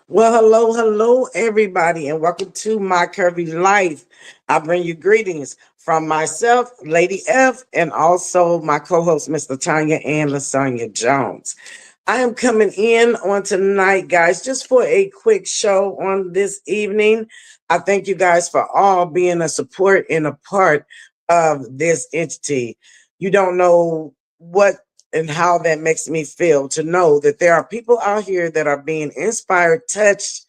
Well, hello, everybody, and welcome to My Curvy Life. I bring you greetings from myself, Lady F, and also my co-host, Mr. Tanya and Lasagna Jones. I am coming in on tonight, guys, just for a quick show on this evening. I thank you guys for all being a support and a part of this entity. You don't know what and how that makes me feel to know that there are people out here that are being inspired, touched,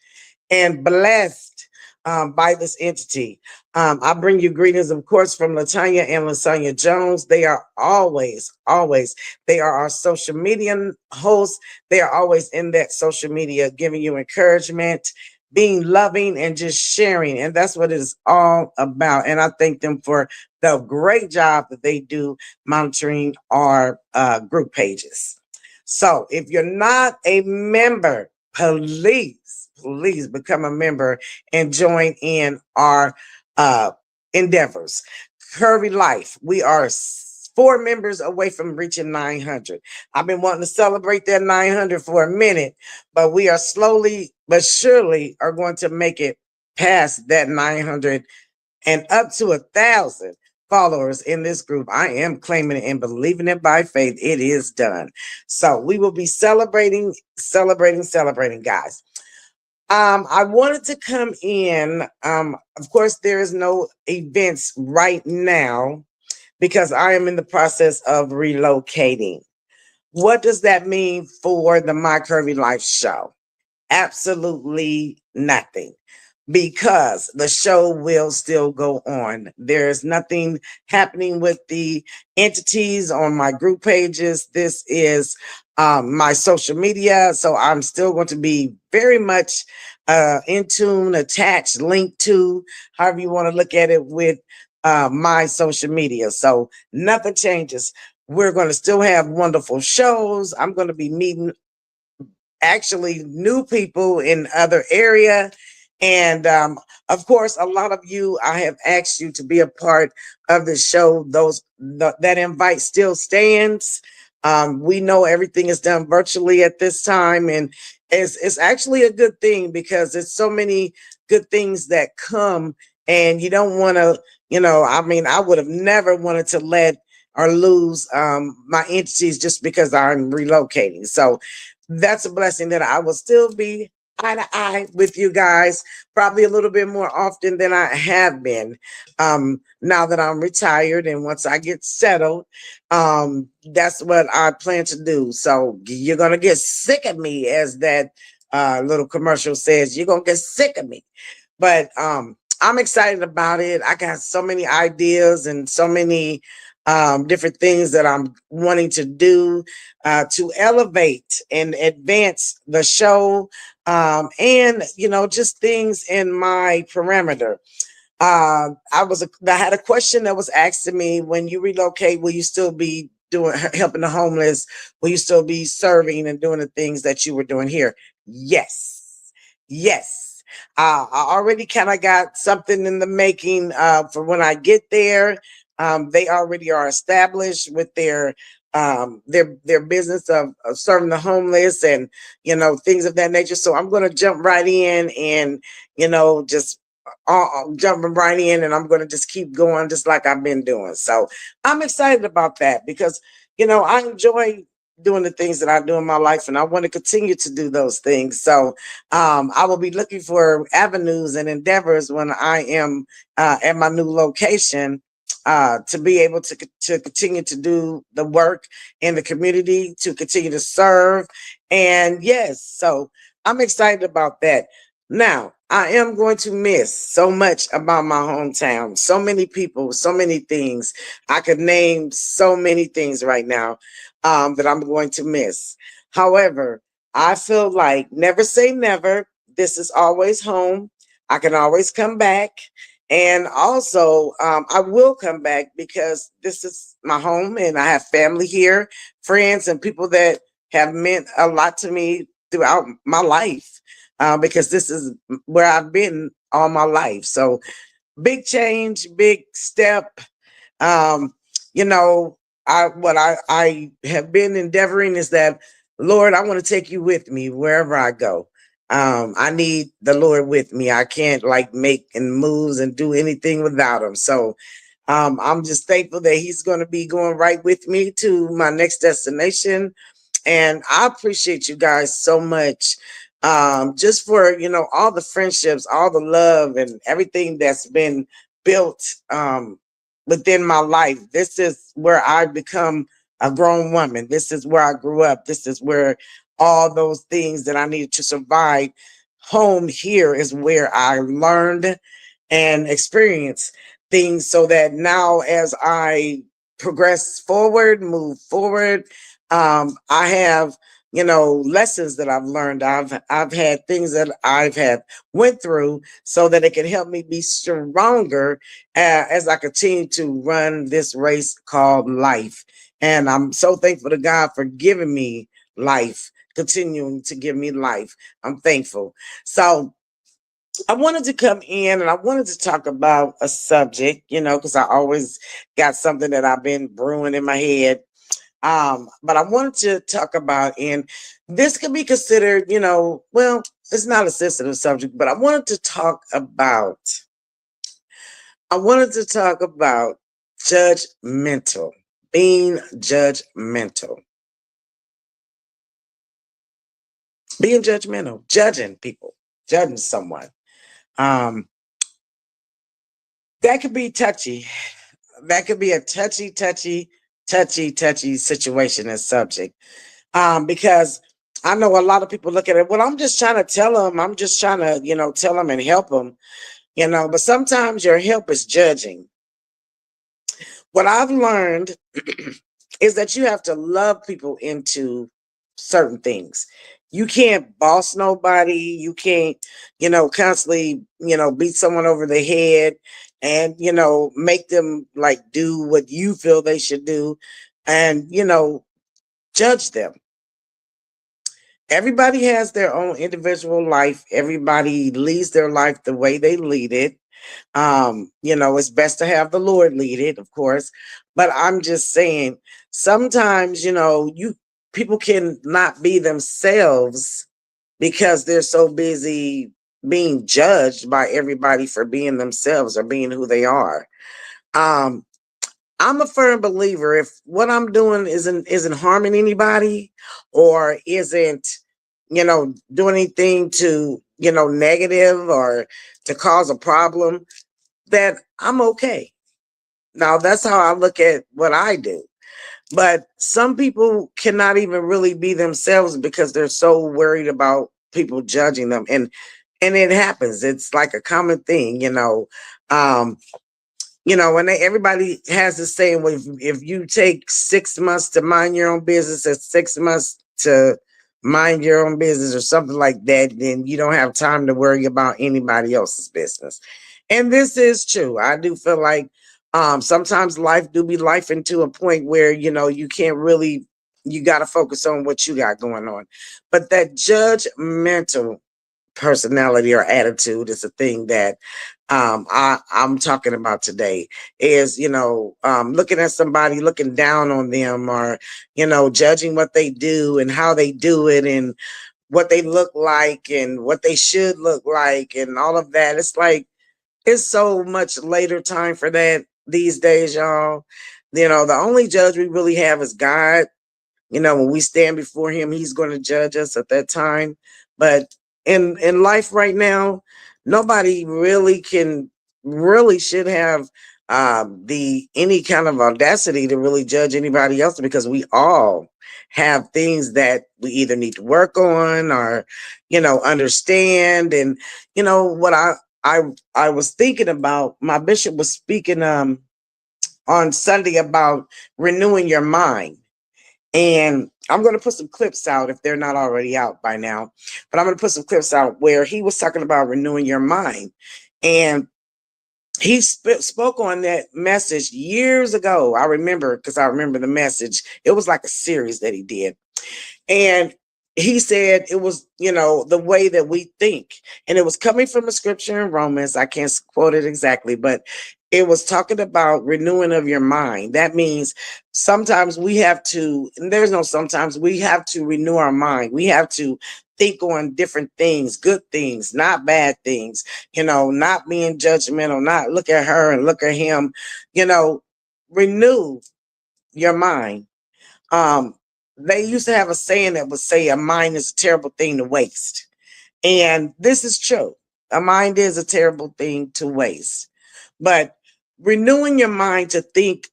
and blessed by this entity. I bring you greetings, of course, from Latanya and Lasagna Jones. They are always, they are our social media hosts. They are always in that social media giving you encouragement, being loving, and just sharing. And that's what it is all about. And I thank them for the great job that they do monitoring our group pages. So if you're not a member, please become a member and join in our uh, endeavors. Curvy Life, we are four members away from reaching 900. I've been wanting to celebrate that 900 for a minute, but we are slowly but surely are going to make it past that 900 and up to 1,000 followers in this group. I am claiming it and believing it by faith. It is done. So we will be celebrating, guys. I wanted to come in. Of course, there is no events right now because I am in the process of relocating. What does that mean for the My Curvy Life show? Absolutely nothing because the show will still go on. There's nothing happening with the entities on my group pages. This is my social media. So I'm still going to be very much in tune, attached, linked to, however you want to look at it, with my social media. So nothing changes. We're going to still have wonderful shows. I'm going to be meeting actually new people in other area. And of course, a lot of you, I have asked you to be a part of the show. That invite still stands. We know everything is done virtually at this time, and it's actually a good thing because it's so many good things that come, and you don't want to, I mean, I would have never wanted to let or lose my entities just because I'm relocating. So that's a blessing that I will still be eye to eye with you guys, probably a little bit more often than I have been. Now that I'm retired and once I get settled, that's what I plan to do. So you're gonna get sick of me, as that little commercial says. You're gonna get sick of me, but I'm excited about it. I got so many ideas and so many different things that I'm wanting to do to elevate and advance the show, and just things in my parameter. I had a question that was asked to me: when you relocate, will you still be doing helping the homeless? Will you still be serving and doing the things that you were doing here? Yes. I already kind of got something in the making for when I get there. They already are established with their business of serving the homeless and things of that nature. So I'm going to jump right in and just jumping right in, and I'm going to just keep going just like I've been doing. So I'm excited about that because I enjoy doing the things that I do in my life, and I want to continue to do those things. So I will be looking for avenues and endeavors when I am at my new location, to be able to continue to do the work in the community, to continue to serve. And yes, so I'm excited about that. Now, I am going to miss so much about my hometown. So many people, so many things. I could name so many things right now that I'm going to miss. However, I feel like never say never. This is always home. I can always come back. And also, I will come back because this is my home and I have family here, friends, and people that have meant a lot to me throughout my life, because this is where I've been all my life. So, big change, big step. Um, you know, I have been endeavoring is that, Lord, I want to take you with me wherever I go. I need the Lord with me. I can't like make and moves and do anything without him. So I'm just thankful that he's going to be going right with me to my next destination. And I appreciate you guys so much. Just for, all the friendships, all the love and everything that's been built within my life. This is where I become a grown woman. This is where I grew up. This is where all those things that I needed to survive. Home here is where I learned and experienced things so that now as I progress forward, move forward, I have, lessons that I've learned. I've had things that I've had went through so that it can help me be stronger as I continue to run this race called life. And I'm so thankful to God for giving me life, continuing to give me life. I'm thankful. So I wanted to come in and I wanted to talk about a subject, because I always got something that I've been brewing in my head. But I wanted to talk about, and this could be considered, well, it's not a sensitive subject, but I wanted to talk about judgmental, being judgmental, judging people, judging someone. Um, that could be touchy. That could be a touchy situation and subject. Because I know a lot of people look at it. Well, I'm just trying to tell them. I'm just trying to, tell them and help them. But sometimes your help is judging. What I've learned is that you have to love people into certain things. You can't boss nobody. You can't, constantly, beat someone over the head and, make them like do what you feel they should do and, judge them. Everybody has their own individual life. Everybody leads their life the way they lead it. It's best to have the Lord lead it, of course. But I'm just saying, sometimes, you people can not be themselves because they're so busy being judged by everybody for being themselves or being who they are. Um, I'm a firm believer if what I'm doing isn't harming anybody or isn't, doing anything to, negative or to cause a problem, that I'm okay. Now that's how I look at what I do. But some people cannot even really be themselves because they're so worried about people judging them. And it happens. It's like a common thing, Um, and everybody has the saying, well, if you take 6 months to mind your own business, it's 6 months to mind your own business or something like that, then you don't have time to worry about anybody else's business. And this is true. I do feel like sometimes life do be life into a point where, you can't really, you got to focus on what you got going on. But that judgmental personality or attitude is a thing that I'm talking about today is, looking at somebody, looking down on them or, judging what they do and how they do it and what they look like and what they should look like and all of that. It's like, it's so much later time for that these days, y'all. The only judge we really have is God. When we stand before him, he's going to judge us at that time. But in life right now, nobody really should have the any kind of audacity to really judge anybody else because we all have things that we either need to work on or understand. And what I was thinking about, my bishop was speaking on Sunday about renewing your mind, and I'm going to put some clips out if they're not already out by now. But I'm going to put some clips out where he was talking about renewing your mind. And he spoke on that message years ago. I remember because I remember the message. It was like a series that he did. And he said it was, the way that we think. And it was coming from a scripture in Romans. I can't quote it exactly, but it was talking about renewing of your mind. That means sometimes we have to, and there's no sometimes, we have to renew our mind. We have to think on different things, good things, not bad things, not being judgmental, not look at her and look at him, you know, renew your mind. Um, they used to have a saying that would say a mind is a terrible thing to waste. And this is true. A mind is a terrible thing to waste. But renewing your mind to think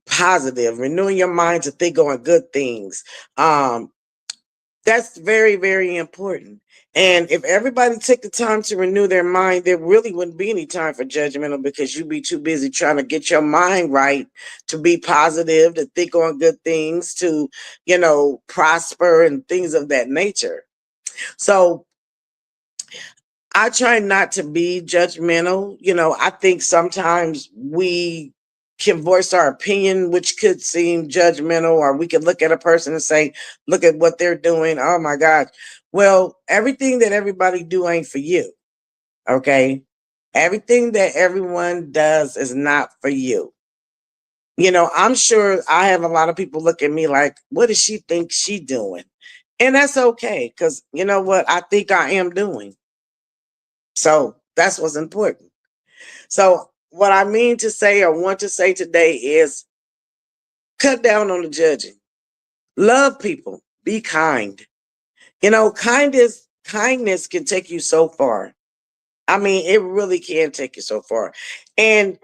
positive, renewing your mind to think on good things, that's very, very important. And if everybody took the time to renew their mind, there really wouldn't be any time for judgmental, because you'd be too busy trying to get your mind right to be positive, to think on good things, to, prosper and things of that nature. So I try not to be judgmental. I think sometimes we can voice our opinion, which could seem judgmental, or we could look at a person and say, look at what they're doing. Oh my God. Well, everything that everybody do ain't for you. Okay. Everything that everyone does is not for you. I'm sure I have a lot of people look at me like, what does she think she doing? And that's okay. Cause you know what? I think I am doing. So that's what's important. So what I mean to say or want to say today is cut down on the judging. Love people. Be kind. Kindness can take you so far. I mean, it really can take you so far. And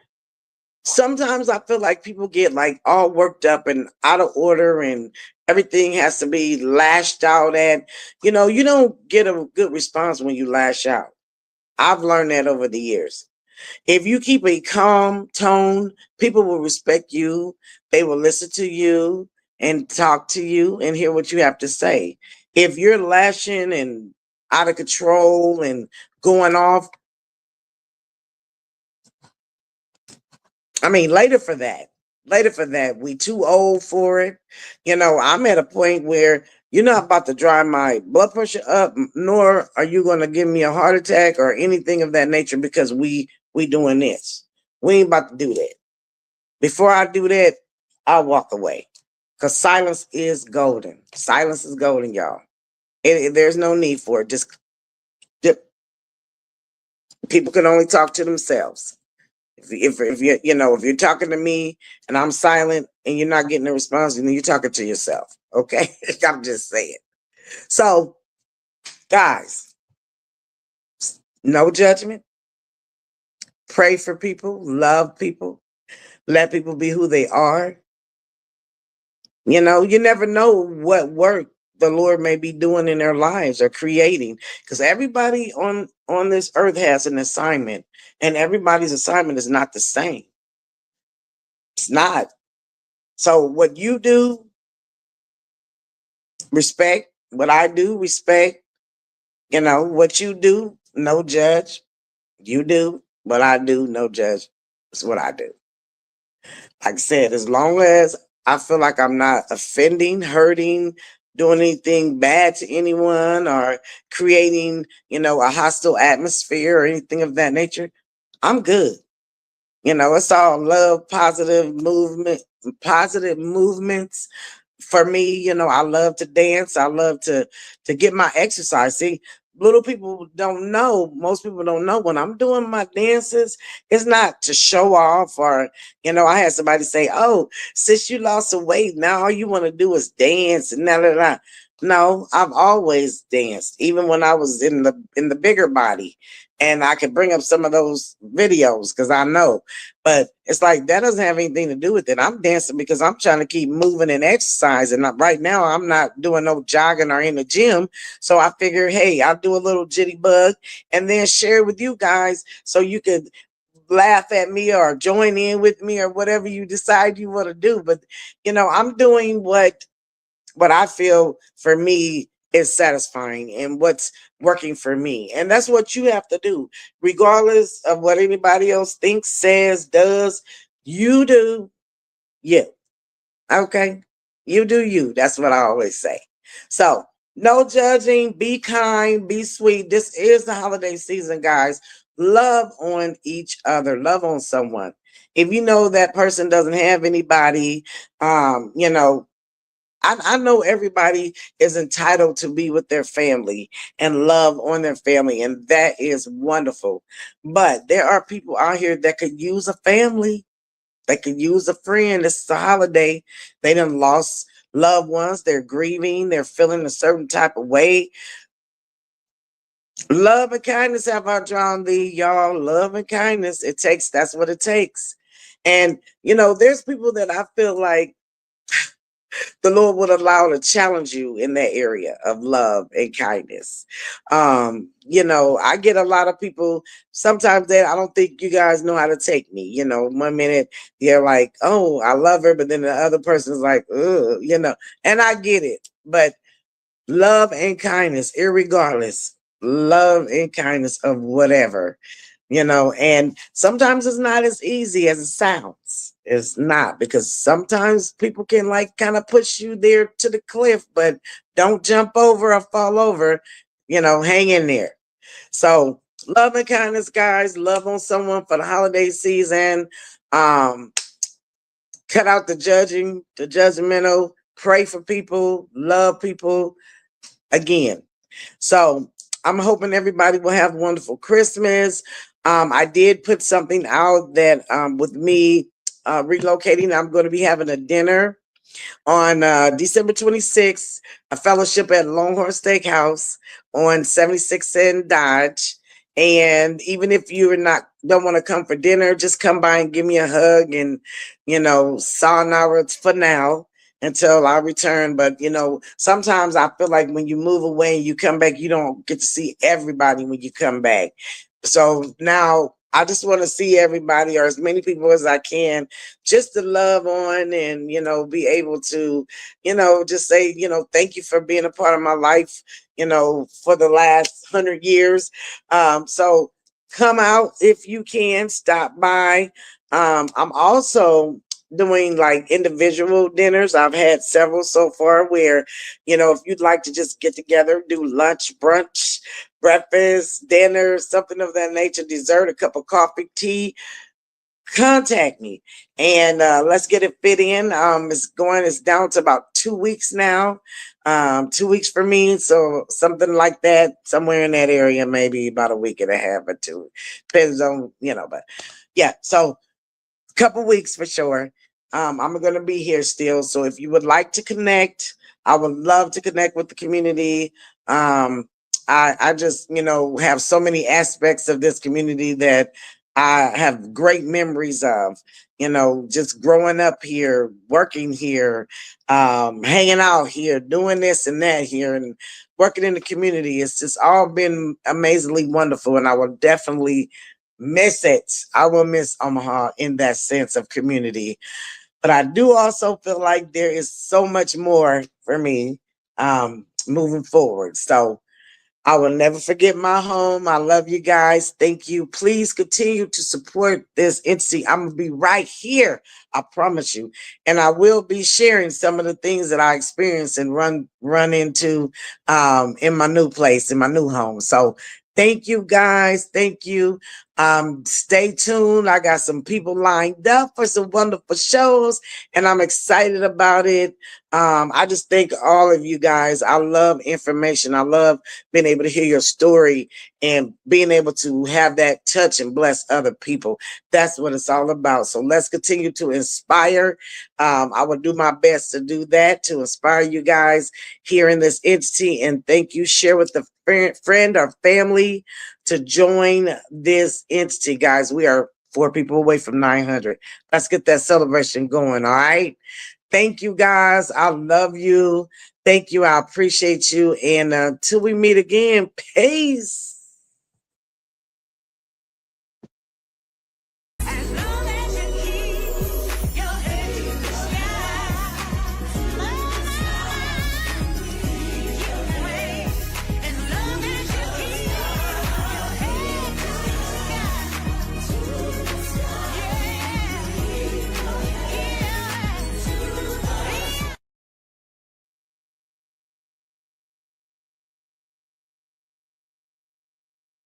sometimes I feel like people get like all worked up and out of order, and everything has to be lashed out at. You don't get a good response when you lash out. I've learned that over the years. If you keep a calm tone, people will respect you. They will listen to you and talk to you and hear what you have to say. If you're lashing and out of control and going off, I mean, later for that. Later for that. We too old for it. I'm at a point where you're not about to drive my blood pressure up, nor are you going to give me a heart attack or anything of that nature because we doing this. We ain't about to do that. Before I do that, I'll walk away. Because silence is golden. Silence is golden, y'all. There's no need for it. Just people can only talk to themselves. If you if you're talking to me and I'm silent and you're not getting a response, then you're talking to yourself. Okay, I'm just saying. So, guys, no judgment. Pray for people. Love people. Let people be who they are. You never know what work the Lord may be doing in their lives or creating, because everybody on this earth has an assignment, and everybody's assignment is not the same. It's not. So what you do, respect. What I do, respect. What you do, no judge. You do what I do, no judge. It's what I do. Like I said, as long as I feel like I'm not offending, hurting, doing anything bad to anyone, or creating, a hostile atmosphere or anything of that nature, I'm good. It's all love, positive movements. For me, I love to dance. I love to get my exercise. See, little people don't know, most people don't know, when I'm doing my dances, it's not to show off, or I had somebody say, oh, since you lost some weight, now all you want to do is dance and that. No, I've always danced, even when I was in the bigger body. And I can bring up some of those videos because I know. But it's like that doesn't have anything to do with it. I'm dancing because I'm trying to keep moving and exercising. Right now, I'm not doing no jogging or in the gym. So I figure, hey, I'll do a little jitty bug and then share it with you guys so you could laugh at me or join in with me or whatever you decide you want to do. But, I'm doing what I feel for me is satisfying and what's working for me. And that's what you have to do, regardless of what anybody else thinks, says, does. You do you. Okay? You do you. That's what I always say. So, no judging, be kind, be sweet. This is the holiday season, guys. Love on each other, love on someone. If you know that person doesn't have anybody, I know everybody is entitled to be with their family and love on their family, and that is wonderful. But there are people out here that could use a family, they could use a friend. This is a holiday. They done lost loved ones. They're grieving. They're feeling a certain type of way. Love and kindness have outdrawn thee, y'all. Love and kindness. It takes, that's what it takes. And, there's people that I feel like the Lord would allow to challenge you in that area of love and kindness. I get a lot of people sometimes that I don't think you guys know how to take me. 1 minute you're like, oh, I love her, but then the other person's like, ugh, and I get it. But love and kindness, irregardless, love and kindness of whatever, and sometimes it's not as easy as it sounds. It's not, because sometimes people can like kind of push you there to the cliff, but don't jump over or fall over, hang in there. So love and kindness, guys. Love on someone for the holiday season. Um, Cut out the judging, the judgmental, pray for people, love people again. So I'm hoping everybody will have a wonderful Christmas. I did put something out that with me relocating, I'm going to be having a dinner on December 26th, a fellowship at Longhorn Steakhouse on 76th and Dodge. And even if you're not don't want to come for dinner, just come by and give me a hug and sayonara for now until I return. But sometimes I feel like when you move away and you come back, you don't get to see everybody when you come back. So now I just want to see everybody, or as many people as I can, just to love on and be able to just say thank you for being a part of my life for the last 100 years. So come out if you can, stop by. I'm also doing like individual dinners. I've had several so far where if you'd like to just get together, do lunch, brunch, breakfast, dinner, something of that nature, dessert, a cup of coffee, tea, contact me and let's get it fit in. It's down to about 2 weeks now. 2 weeks for me, so something like that, somewhere in that area, maybe about a week and a half or two, depends on but yeah, so couple weeks for sure. I'm going to be here still, so if you would like to connect, I would love to connect with the community. I just have so many aspects of this community that I have great memories of. Just growing up here, working here, hanging out here, doing this and that here, and working in the community. It's just all been amazingly wonderful, and I will definitely miss it. I will miss Omaha in that sense of community. But I do also feel like there is so much more for me moving forward. So I will never forget my home. I love you guys. Thank you. Please continue to support this entity. I'm gonna be right here. I promise you. And I will be sharing some of the things that I experienced and run into in my new place, in my new home. So thank you guys. Thank you. Stay tuned. I got some people lined up for some wonderful shows, and I'm excited about it. I just thank all of you guys. I love information. I love being able to hear your story and being able to have that touch and bless other people. That's what it's all about. So let's continue to inspire. I will do my best to do that, to inspire you guys here in this entity. And thank you. Share with a friend or family to join this entity, guys. We are 4 people away from 900. Let's get that celebration going. All right. Thank you, guys. I love you. Thank you. I appreciate you. And until we meet again, peace.